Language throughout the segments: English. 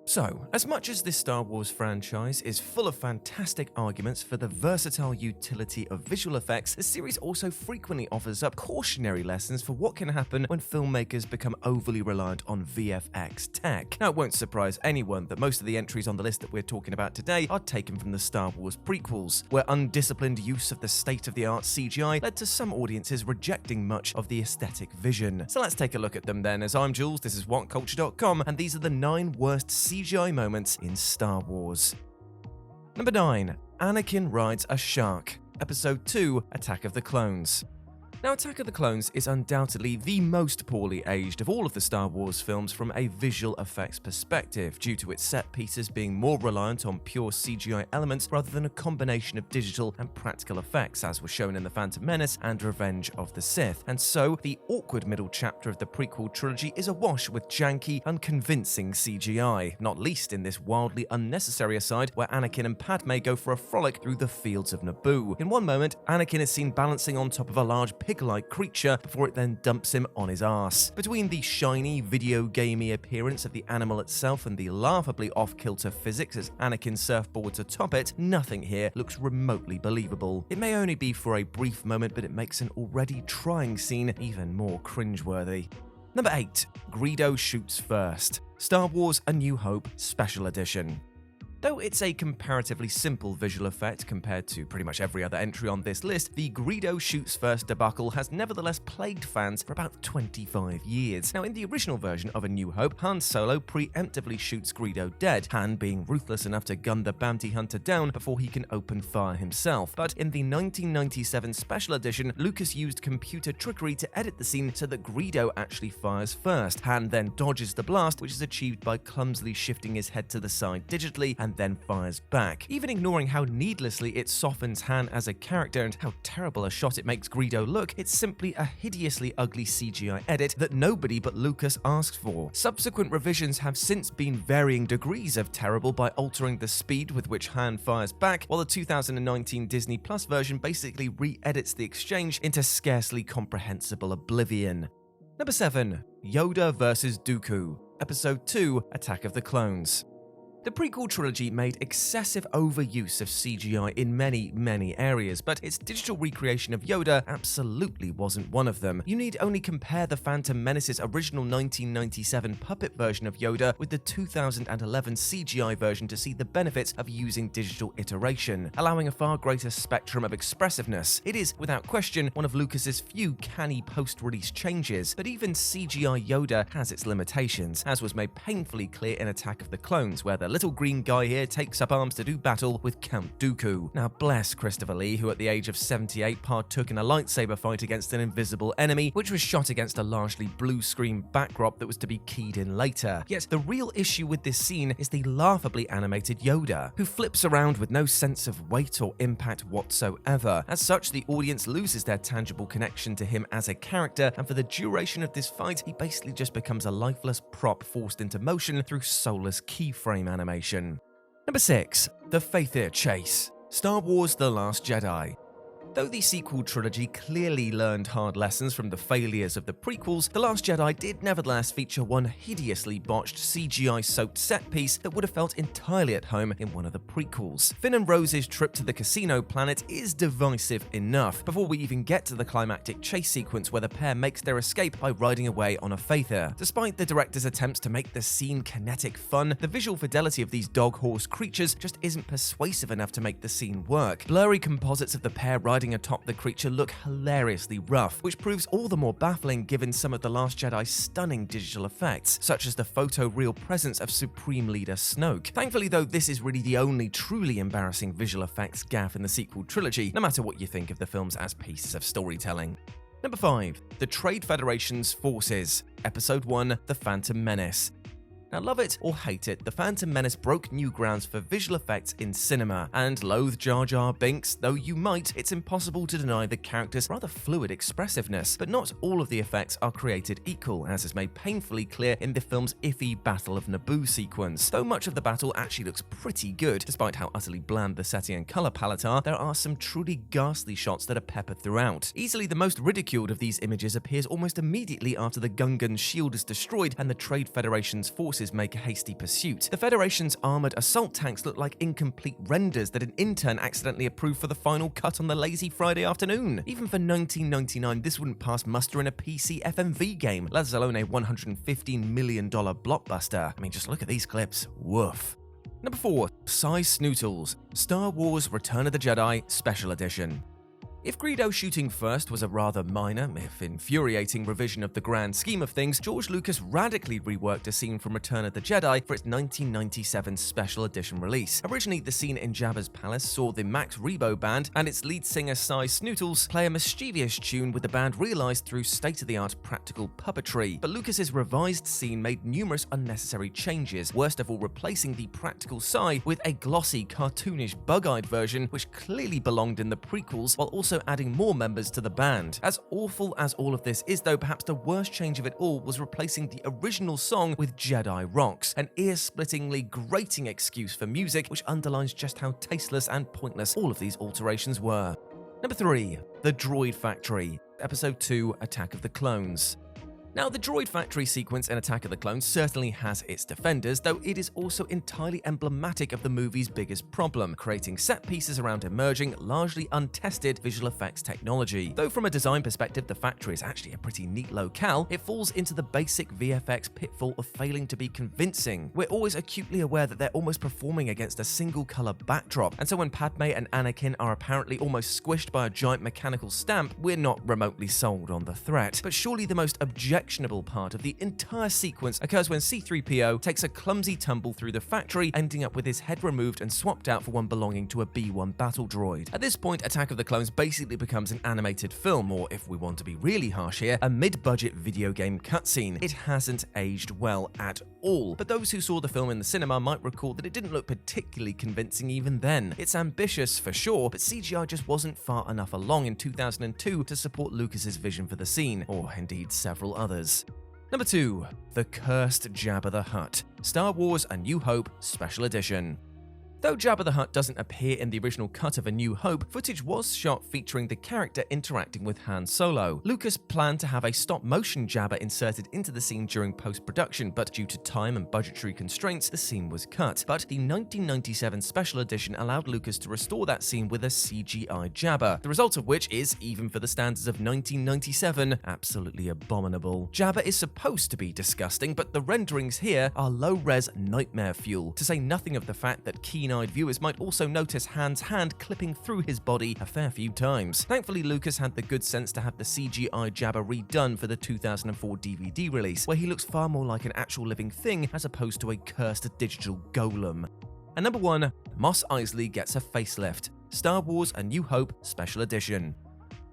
So, as much as this Star Wars franchise is full of fantastic arguments for the versatile utility of visual effects, the series also frequently offers up cautionary lessons for what can happen when filmmakers become overly reliant on VFX tech. Now, it won't surprise anyone that most of the entries on the list that we're talking about today are taken from the Star Wars prequels, where undisciplined use of the state-of-the-art CGI led to some audiences rejecting much of the aesthetic vision. So let's take a look at them then, as I'm Jules, this is WhatCulture.com, and these are the 9 worst CGI moments in Star Wars. Number 9. Anakin rides a shark. Episode 2, Attack of the Clones. Now, Attack of the Clones is undoubtedly the most poorly aged of all of the Star Wars films from a visual effects perspective, due to its set pieces being more reliant on pure CGI elements rather than a combination of digital and practical effects, as was shown in The Phantom Menace and Revenge of the Sith. And so, the awkward middle chapter of the prequel trilogy is awash with janky, unconvincing CGI, not least in this wildly unnecessary aside where Anakin and Padme go for a frolic through the fields of Naboo. In one moment, Anakin is seen balancing on top of a large pig-like creature before it then dumps him on his ass. Between the shiny, video-gamey appearance of the animal itself and the laughably off-kilter physics as Anakin surfboards atop it, nothing here looks remotely believable. It may only be for a brief moment, but it makes an already trying scene even more cringeworthy. Number 8. Greedo shoots first. Star Wars A New Hope Special Edition. Though it's a comparatively simple visual effect compared to pretty much every other entry on this list, the Greedo shoots first debacle has nevertheless plagued fans for about 25 years. Now, in the original version of A New Hope, Han Solo preemptively shoots Greedo dead, Han being ruthless enough to gun the bounty hunter down before he can open fire himself. But in the 1997 special edition, Lucas used computer trickery to edit the scene so that Greedo actually fires first. Han then dodges the blast, which is achieved by clumsily shifting his head to the side digitally and then fires back. Even ignoring how needlessly it softens Han as a character and how terrible a shot it makes Greedo look, it's simply a hideously ugly CGI edit that nobody but Lucas asked for. Subsequent revisions have since been varying degrees of terrible by altering the speed with which Han fires back, while the 2019 Disney Plus version basically re-edits the exchange into scarcely comprehensible oblivion. Number 7. Yoda vs. Dooku. Episode 2, Attack of the Clones. The prequel trilogy made excessive overuse of CGI in many areas, but its digital recreation of Yoda absolutely wasn't one of them. You need only compare The Phantom Menace's original 1997 puppet version of Yoda with the 2011 CGI version to see the benefits of using digital iteration, allowing a far greater spectrum of expressiveness. It is, without question, one of Lucas's few canny post-release changes, but even CGI Yoda has its limitations, as was made painfully clear in Attack of the Clones, where the little green guy here takes up arms to do battle with Count Dooku. Now, bless Christopher Lee, who at the age of 78 partook in a lightsaber fight against an invisible enemy, which was shot against a largely blue screen backdrop that was to be keyed in later. Yet the real issue with this scene is the laughably animated Yoda, who flips around with no sense of weight or impact whatsoever. As such, the audience loses their tangible connection to him as a character, and for the duration of this fight, he basically just becomes a lifeless prop forced into motion through soulless keyframe animation. Number 6. The Faithir Chase. Star Wars The Last Jedi. Though the sequel trilogy clearly learned hard lessons from the failures of the prequels, The Last Jedi did nevertheless feature one hideously botched CGI-soaked set piece that would have felt entirely at home in one of the prequels. Finn and Rose's trip to the casino planet is divisive enough, before we even get to the climactic chase sequence where the pair makes their escape by riding away on a Faithir. Despite the director's attempts to make the scene kinetic fun, the visual fidelity of these dog-horse creatures just isn't persuasive enough to make the scene work. Blurry composites of the pair riding atop the creature look hilariously rough, which proves all the more baffling given some of The Last Jedi's stunning digital effects, such as the photoreal presence of Supreme Leader Snoke. Thankfully, though, this is really the only truly embarrassing visual effects gaffe in the sequel trilogy, no matter what you think of the films as pieces of storytelling. Number 5. The Trade Federation's Forces. Episode 1, The Phantom Menace. Now, love it or hate it, The Phantom Menace broke new grounds for visual effects in cinema, and loathe Jar Jar Binks though you might, it's impossible to deny the character's rather fluid expressiveness. But not all of the effects are created equal, as is made painfully clear in the film's iffy Battle of Naboo sequence. Though much of the battle actually looks pretty good, despite how utterly bland the setting and color palette are, there are some truly ghastly shots that are peppered throughout. Easily the most ridiculed of these images appears almost immediately after the Gungan shield is destroyed and the Trade Federation's forces forces make a hasty pursuit. The Federation's armored assault tanks look like incomplete renders that an intern accidentally approved for the final cut on the lazy Friday afternoon. Even for 1999, this wouldn't pass muster in a PC FMV game, let alone a $115 million blockbuster. I mean, just look at these clips. Woof. Number 4. Cy Snootles, Star Wars Return of the Jedi Special Edition. If Greedo shooting first was a rather minor, if infuriating revision of the grand scheme of things, George Lucas radically reworked a scene from Return of the Jedi for its 1997 special edition release. Originally, the scene in Jabba's palace saw the Max Rebo Band and its lead singer Cy Snootles play a mischievous tune with the band realized through state-of-the-art practical puppetry. But Lucas's revised scene made numerous unnecessary changes, worst of all replacing the practical Cy with a glossy, cartoonish, bug-eyed version which clearly belonged in the prequels, while also adding more members to the band. As awful as all of this is though, perhaps the worst change of it all was replacing the original song with Jedi Rocks, an ear-splittingly grating excuse for music which underlines just how tasteless and pointless all of these alterations were. Number 3. The Droid Factory, Episode 2, Attack of the Clones. Now, the Droid Factory sequence in Attack of the Clones certainly has its defenders, though it is also entirely emblematic of the movie's biggest problem, creating set pieces around emerging, largely untested visual effects technology. Though from a design perspective, the factory is actually a pretty neat locale, it falls into the basic VFX pitfall of failing to be convincing. We're always acutely aware that they're almost performing against a single color backdrop, and so when Padme and Anakin are apparently almost squished by a giant mechanical stamp, we're not remotely sold on the threat. But surely the most objectionable part of the entire sequence occurs when C-3PO takes a clumsy tumble through the factory, ending up with his head removed and swapped out for one belonging to a B-1 battle droid. At this point, Attack of the Clones basically becomes an animated film, or if we want to be really harsh here, a mid-budget video game cutscene. It hasn't aged well at all, but those who saw the film in the cinema might recall that it didn't look particularly convincing even then. It's ambitious for sure, but CGI just wasn't far enough along in 2002 to support Lucas's vision for the scene, or indeed several others. Number 2. The Cursed Jabba the Hutt, Star Wars A New Hope Special Edition. Though Jabba the Hutt doesn't appear in the original cut of A New Hope, footage was shot featuring the character interacting with Han Solo. Lucas planned to have a stop-motion Jabba inserted into the scene during post-production, but due to time and budgetary constraints, the scene was cut. But the 1997 special edition allowed Lucas to restore that scene with a CGI Jabba, the result of which is, even for the standards of 1997, absolutely abominable. Jabba is supposed to be disgusting, but the renderings here are low-res nightmare fuel, to say nothing of the fact that keen-eyed viewers might also notice Han's hand clipping through his body a fair few times. Thankfully, Lucas had the good sense to have the CGI Jabba redone for the 2004 DVD release, where he looks far more like an actual living thing as opposed to a cursed digital golem. And number 1, Mos Eisley gets a facelift, Star Wars A New Hope Special Edition.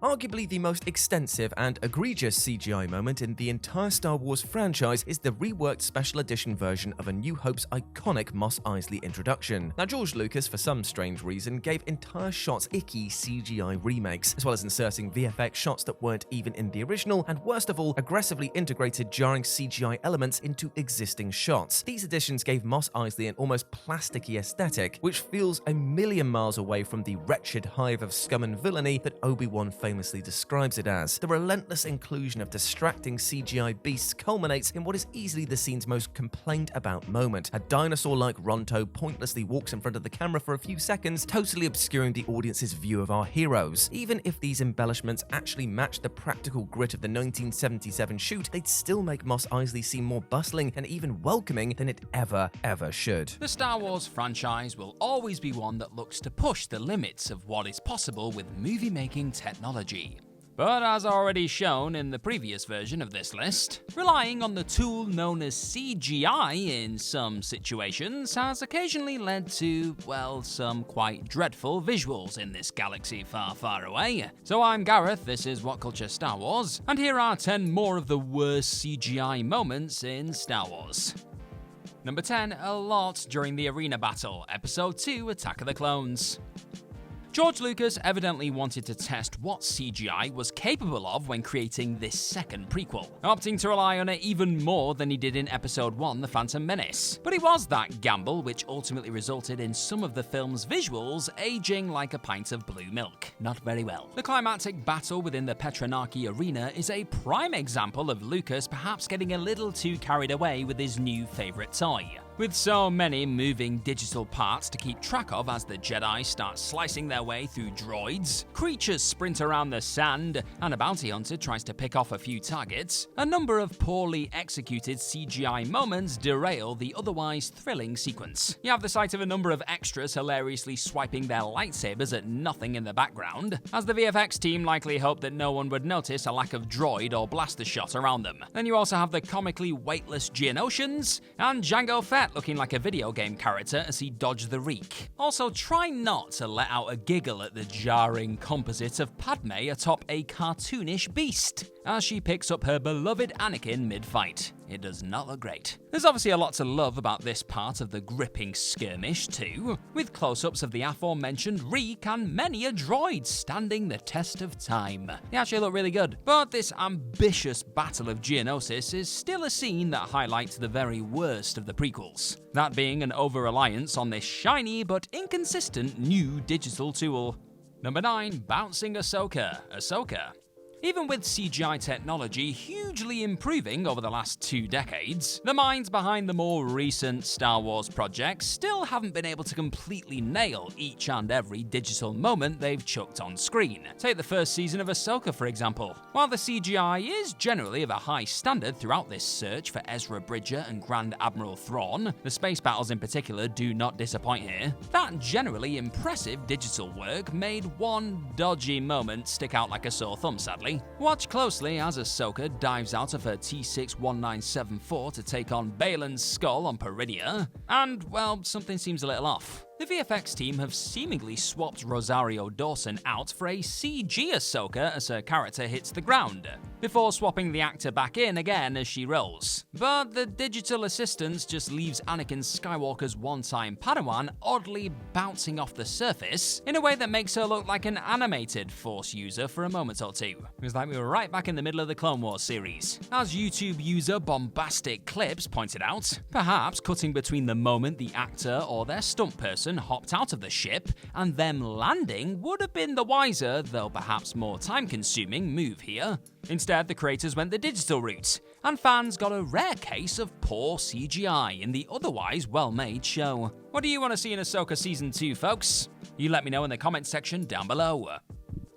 Arguably the most extensive and egregious CGI moment in the entire Star Wars franchise is the reworked special edition version of A New Hope's iconic Mos Eisley introduction. Now, George Lucas, for some strange reason, gave entire shots icky CGI remakes, as well as inserting VFX shots that weren't even in the original, and worst of all, aggressively integrated jarring CGI elements into existing shots. These additions gave Mos Eisley an almost plasticky aesthetic, which feels a million miles away from the wretched hive of scum and villainy that Obi-Wan famously describes it as. The relentless inclusion of distracting CGI beasts culminates in what is easily the scene's most complained about moment. A dinosaur-like Ronto pointlessly walks in front of the camera for a few seconds, totally obscuring the audience's view of our heroes. Even if these embellishments actually match the practical grit of the 1977 shoot, they'd still make Mos Eisley seem more bustling and even welcoming than it ever should. The Star Wars franchise will always be one that looks to push the limits of what is possible with movie-making technology. But as already shown in the previous version of this list, relying on the tool known as CGI in some situations has occasionally led to, well, some quite dreadful visuals in this galaxy far, far away. So I'm Gareth, this is What Culture Star Wars, and here are 10 more of the worst CGI moments in Star Wars. Number 10, a lot during the arena battle, Episode 2, Attack of the Clones. George Lucas evidently wanted to test what CGI was capable of when creating this second prequel, opting to rely on it even more than he did in Episode 1, The Phantom Menace. But it was that gamble which ultimately resulted in some of the film's visuals aging like a pint of blue milk. Not very well. The climactic battle within the Petranaki Arena is a prime example of Lucas perhaps getting a little too carried away with his new favourite toy. With so many moving digital parts to keep track of as the Jedi start slicing their way through droids, creatures sprint around the sand, and a bounty hunter tries to pick off a few targets, a number of poorly executed CGI moments derail the otherwise thrilling sequence. You have the sight of a number of extras hilariously swiping their lightsabers at nothing in the background, as the VFX team likely hoped that no one would notice a lack of droid or blaster shot around them. Then you also have the comically weightless Geonosians, and Jango Fett looking like a video game character as he dodged the reek. Also, try not to let out a giggle at the jarring composite of Padme atop a cartoonish beast as she picks up her beloved Anakin mid-fight. It does not look great. There's obviously a lot to love about this part of the gripping skirmish too, with close-ups of the aforementioned reek and many a droid standing the test of time. They actually look really good, but this ambitious battle of Geonosis is still a scene that highlights the very worst of the prequels, that being an over-reliance on this shiny but inconsistent new digital tool. Number 9. Bouncing Ahsoka. Even with CGI technology hugely improving over the last 2 decades, the minds behind the more recent Star Wars projects still haven't been able to completely nail each and every digital moment they've chucked on screen. Take the first season of Ahsoka, for example. While the CGI is generally of a high standard throughout this search for Ezra Bridger and Grand Admiral Thrawn, the space battles in particular do not disappoint here, that generally impressive digital work made one dodgy moment stick out like a sore thumb, sadly. Watch closely as Ahsoka dives out of her T61974 to take on Balin's skull on Peridia, and, well, something seems a little off. The VFX team have seemingly swapped Rosario Dawson out for a CG Ahsoka as her character hits the ground, before swapping the actor back in again as she rolls. But the digital assistance just leaves Anakin Skywalker's one-time Padawan oddly bouncing off the surface in a way that makes her look like an animated Force user for a moment or two. It was like we were right back in the middle of the Clone Wars series. As YouTube user Bombastic Clips pointed out, perhaps cutting between the moment the actor or their stunt person hopped out of the ship and them landing would have been the wiser, though perhaps more time-consuming, move here. Instead, the creators went the digital route, and fans got a rare case of poor CGI in the otherwise well-made show. What do you want to see in Ahsoka Season 2, folks? You let me know in the comments section down below.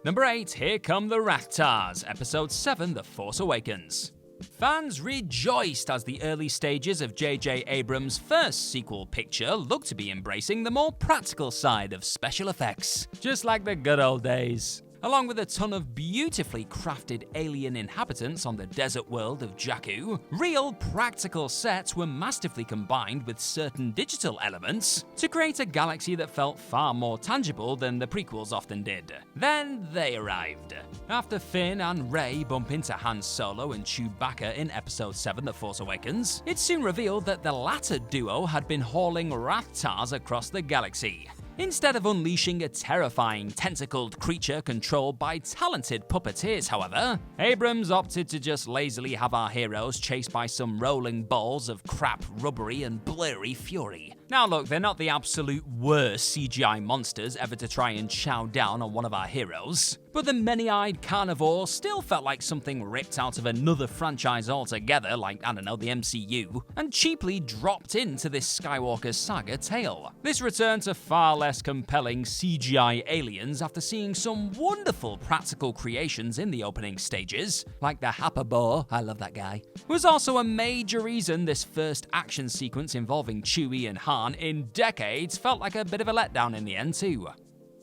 Number 8, Here Come the Rathtars, Episode 7, The Force Awakens. Fans rejoiced as the early stages of J.J. Abrams' first sequel picture looked to be embracing the more practical side of special effects, just like the good old days. Along with a ton of beautifully crafted alien inhabitants on the desert world of Jakku, real practical sets were masterfully combined with certain digital elements to create a galaxy that felt far more tangible than the prequels often did. Then they arrived. After Finn and Rey bump into Han Solo and Chewbacca in Episode 7 The Force Awakens, it soon revealed that the latter duo had been hauling Rathtars across the galaxy. Instead of unleashing a terrifying tentacled creature controlled by talented puppeteers, however, Abrams opted to just lazily have our heroes chased by some rolling balls of crap, rubbery and blurry fury. Now look, they're not the absolute worst CGI monsters ever to try and chow down on one of our heroes, but the many-eyed carnivore still felt like something ripped out of another franchise altogether, like, I don't know, the MCU, and cheaply dropped into this Skywalker saga tale. This return to far less compelling CGI aliens after seeing some wonderful practical creations in the opening stages, like the Hapabor, I love that guy, was also a major reason this first action sequence involving Chewie and Han in decades felt like a bit of a letdown in the end too.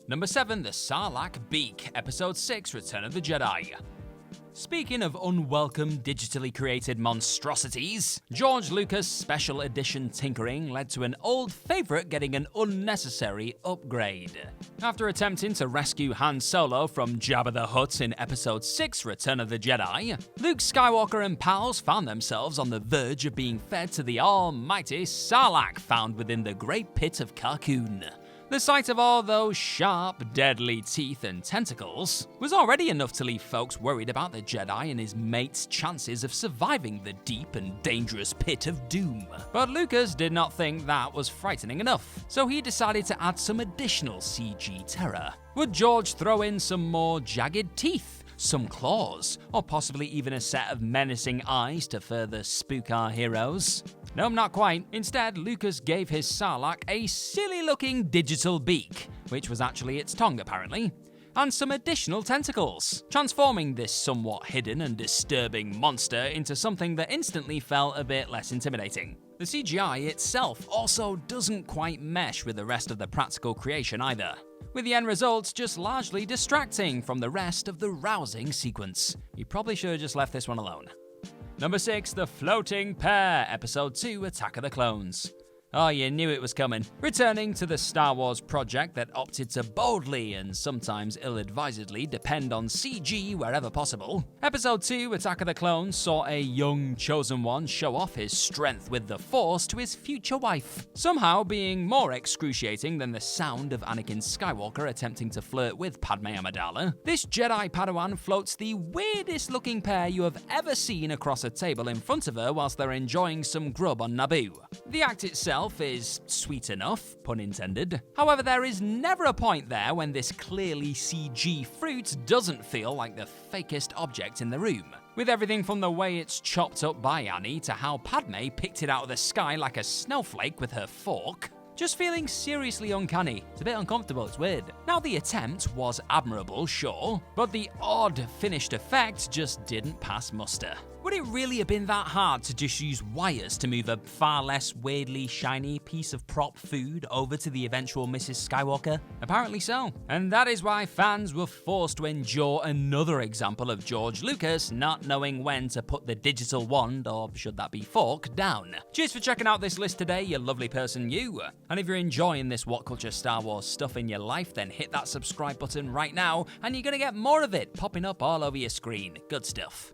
Number 7, The Sarlacc Beak, Episode 6, Return of the Jedi. Speaking of unwelcome digitally created monstrosities, George Lucas' special edition tinkering led to an old favourite getting an unnecessary upgrade. After attempting to rescue Han Solo from Jabba the Hutt in Episode 6 Return of the Jedi, Luke Skywalker and pals found themselves on the verge of being fed to the almighty Sarlacc found within the Great Pit of Carkoon. The sight of all those sharp, deadly teeth and tentacles was already enough to leave folks worried about the Jedi and his mate's chances of surviving the deep and dangerous pit of doom. But Lucas did not think that was frightening enough, so he decided to add some additional CG terror. Would George throw in some more jagged teeth, some claws, or possibly even a set of menacing eyes to further spook our heroes? Nope, not quite. Instead, Lucas gave his Sarlacc a silly-looking digital beak, which was actually its tongue apparently, and some additional tentacles, transforming this somewhat hidden and disturbing monster into something that instantly felt a bit less intimidating. The CGI itself also doesn't quite mesh with the rest of the practical creation either, with the end results just largely distracting from the rest of the rousing sequence. You probably should have just left this one alone. Number 6, The Floating Pair, Episode 2, Attack of the Clones. Oh, you knew it was coming. Returning to the Star Wars project that opted to boldly and sometimes ill-advisedly depend on CG wherever possible, Episode 2, Attack of the Clones saw a young Chosen One show off his strength with the Force to his future wife, somehow being more excruciating than the sound of Anakin Skywalker attempting to flirt with Padme Amidala. This Jedi Padawan floats the weirdest looking pair you have ever seen across a table in front of her whilst they're enjoying some grub on Naboo. The act itself is sweet enough, pun intended. However, there is never a point there when this clearly CG fruit doesn't feel like the fakest object in the room. With everything from the way it's chopped up by Annie to how Padme picked it out of the sky like a snowflake with her fork, just feeling seriously uncanny. It's a bit uncomfortable, it's weird. Now, the attempt was admirable, sure, but the odd finished effect just didn't pass muster. Would it really have been that hard to just use wires to move a far less weirdly shiny piece of prop food over to the eventual Mrs. Skywalker? Apparently so. And that is why fans were forced to endure another example of George Lucas not knowing when to put the digital wand, or should that be fork, down. Cheers for checking out this list today, you lovely person you. And if you're enjoying this What Culture Star Wars stuff in your life, then hit that subscribe button right now, and you're gonna get more of it popping up all over your screen. Good stuff.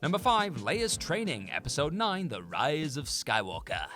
Number 5, Leia's Training, Episode 9, The Rise of Skywalker.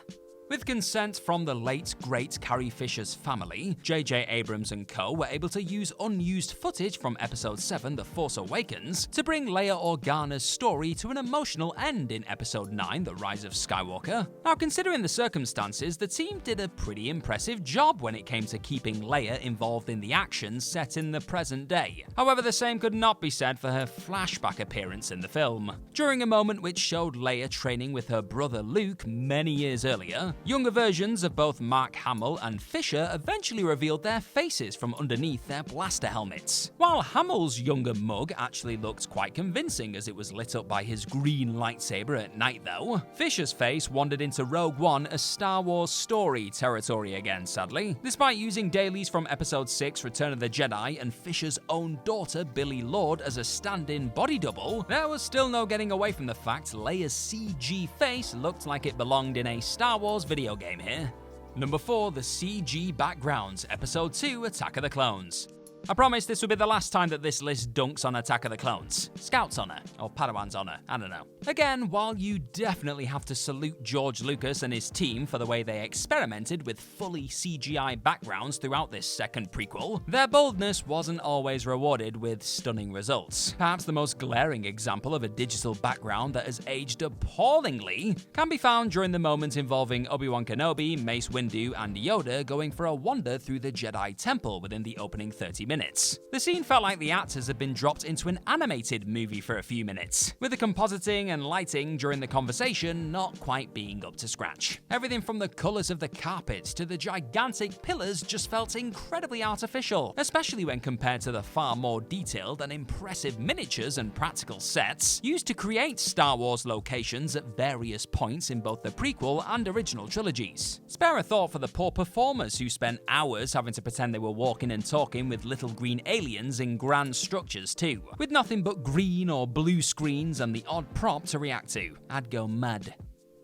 With consent from the late, great Carrie Fisher's family, J.J. Abrams and co. were able to use unused footage from Episode 7, The Force Awakens, to bring Leia Organa's story to an emotional end in Episode 9, The Rise of Skywalker. Now, considering the circumstances, the team did a pretty impressive job when it came to keeping Leia involved in the action set in the present day. However, the same could not be said for her flashback appearance in the film. During a moment which showed Leia training with her brother Luke many years earlier, younger versions of both Mark Hamill and Fisher eventually revealed their faces from underneath their blaster helmets. While Hamill's younger mug actually looked quite convincing as it was lit up by his green lightsaber at night though, Fisher's face wandered into Rogue One as Star Wars story territory again, sadly. Despite using dailies from Episode 6, Return of the Jedi, and Fisher's own daughter, Billy Lord, as a stand-in body double, there was still no getting away from the fact Leia's CG face looked like it belonged in a Star Wars video game here. Number 4, The CG Backgrounds, Episode 2, Attack of the Clones. I promise this will be the last time that this list dunks on Attack of the Clones. Scout's honor, or Padawan's honor, I don't know. Again, while you definitely have to salute George Lucas and his team for the way they experimented with fully CGI backgrounds throughout this second prequel, their boldness wasn't always rewarded with stunning results. Perhaps the most glaring example of a digital background that has aged appallingly can be found during the moment involving Obi-Wan Kenobi, Mace Windu, and Yoda going for a wander through the Jedi Temple within the opening 30 minutes. The scene felt like the actors had been dropped into an animated movie for a few minutes, with the compositing and lighting during the conversation not quite being up to scratch. Everything from the colours of the carpets to the gigantic pillars just felt incredibly artificial, especially when compared to the far more detailed and impressive miniatures and practical sets used to create Star Wars locations at various points in both the prequel and original trilogies. Spare a thought for the poor performers who spent hours having to pretend they were walking and talking with little green aliens in grand structures too, with nothing but green or blue screens and the odd prop to react to. I'd go mad.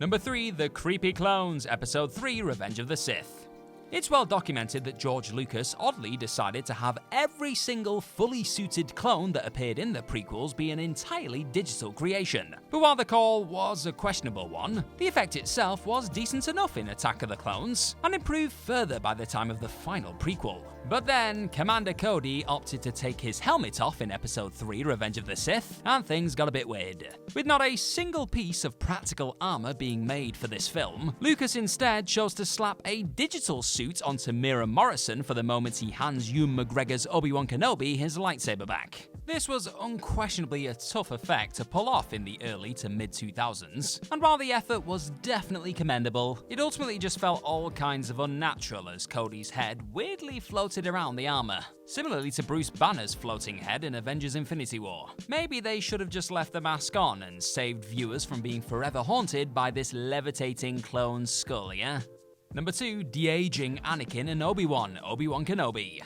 Number 3, The Creepy Clones, Episode 3, Revenge of the Sith. It's well documented that George Lucas oddly decided to have every single fully suited clone that appeared in the prequels be an entirely digital creation. But while the call was a questionable one, the effect itself was decent enough in Attack of the Clones, and improved further by the time of the final prequel. But then, Commander Cody opted to take his helmet off in Episode 3, Revenge of the Sith, and things got a bit weird. With not a single piece of practical armor being made for this film, Lucas instead chose to slap a digital suit onto Mira Morrison for the moment he hands Ewan McGregor's Obi-Wan Kenobi his lightsaber back. This was unquestionably a tough effect to pull off in the early to mid-2000s, and while the effort was definitely commendable, it ultimately just felt all kinds of unnatural as Cody's head weirdly floated around the armor, similarly to Bruce Banner's floating head in Avengers Infinity War. Maybe they should have just left the mask on and saved viewers from being forever haunted by this levitating clone skull, yeah? Number 2, de-aging Anakin and Obi-Wan Kenobi.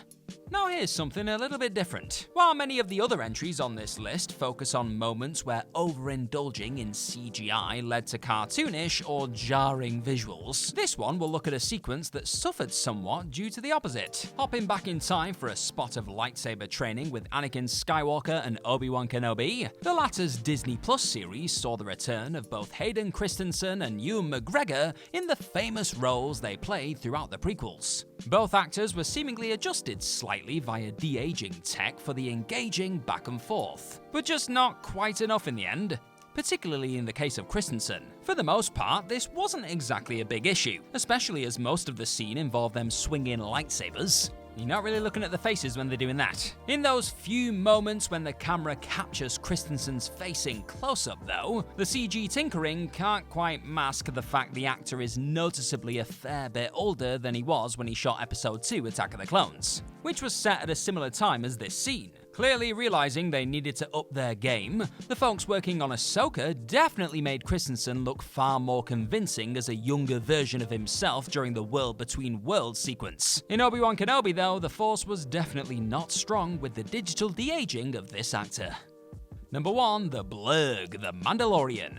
Now here's something a little bit different. While many of the other entries on this list focus on moments where overindulging in CGI led to cartoonish or jarring visuals, this one will look at a sequence that suffered somewhat due to the opposite. Hopping back in time for a spot of lightsaber training with Anakin Skywalker and Obi-Wan Kenobi, the latter's Disney Plus series saw the return of both Hayden Christensen and Ewan McGregor in the famous roles they played throughout the prequels. Both actors were seemingly adjusted slightly via de-aging tech for the engaging back and forth, but just not quite enough in the end, particularly in the case of Christensen. For the most part, this wasn't exactly a big issue, especially as most of the scene involved them swinging lightsabers. You're not really looking at the faces when they're doing that. In those few moments when the camera captures Christensen's face in close-up though, the CG tinkering can't quite mask the fact the actor is noticeably a fair bit older than he was when he shot Episode 2 Attack of the Clones, which was set at a similar time as this scene. Clearly realizing they needed to up their game, the folks working on Ahsoka definitely made Christensen look far more convincing as a younger version of himself during the World Between Worlds sequence. In Obi-Wan Kenobi though, the Force was definitely not strong with the digital de-aging of this actor. Number 1, the Blurg, the Mandalorian.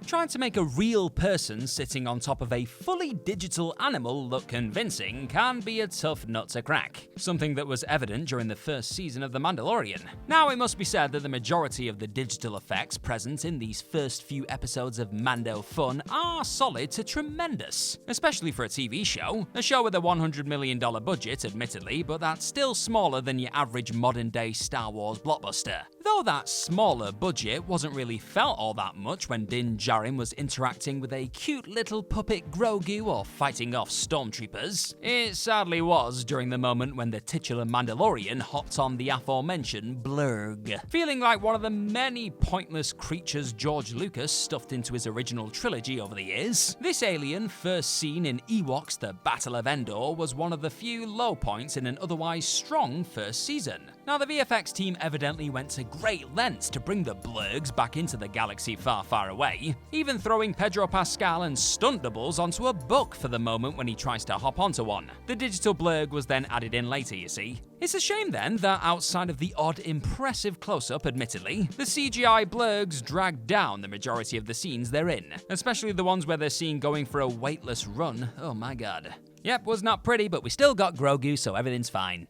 Trying to make a real person sitting on top of a fully digital animal look convincing can be a tough nut to crack, something that was evident during the first season of The Mandalorian. Now, it must be said that the majority of the digital effects present in these first few episodes of Mando Fun are solid to tremendous, especially for a TV show. A show with a $100 million budget, admittedly, but that's still smaller than your average modern-day Star Wars blockbuster. Though that smaller budget wasn't really felt all that much when Din Djarin was interacting with a cute little puppet Grogu or fighting off stormtroopers, it sadly was during the moment when the titular Mandalorian hopped on the aforementioned Blurg. Feeling like one of the many pointless creatures George Lucas stuffed into his original trilogy over the years, this alien, first seen in Ewoks The Battle of Endor, was one of the few low points in an otherwise strong first season. Now, the VFX team evidently went to great lengths to bring the Blurgs back into the galaxy far, far away, even throwing Pedro Pascal and stunt doubles onto a buck for the moment when he tries to hop onto one. The digital Blurg was then added in later, you see. It's a shame then that outside of the odd impressive close-up, admittedly, the CGI Blurgs drag down the majority of the scenes they're in, especially the ones where they're seen going for a weightless run. Oh my god. Yep, was not pretty, but we still got Grogu, so everything's fine.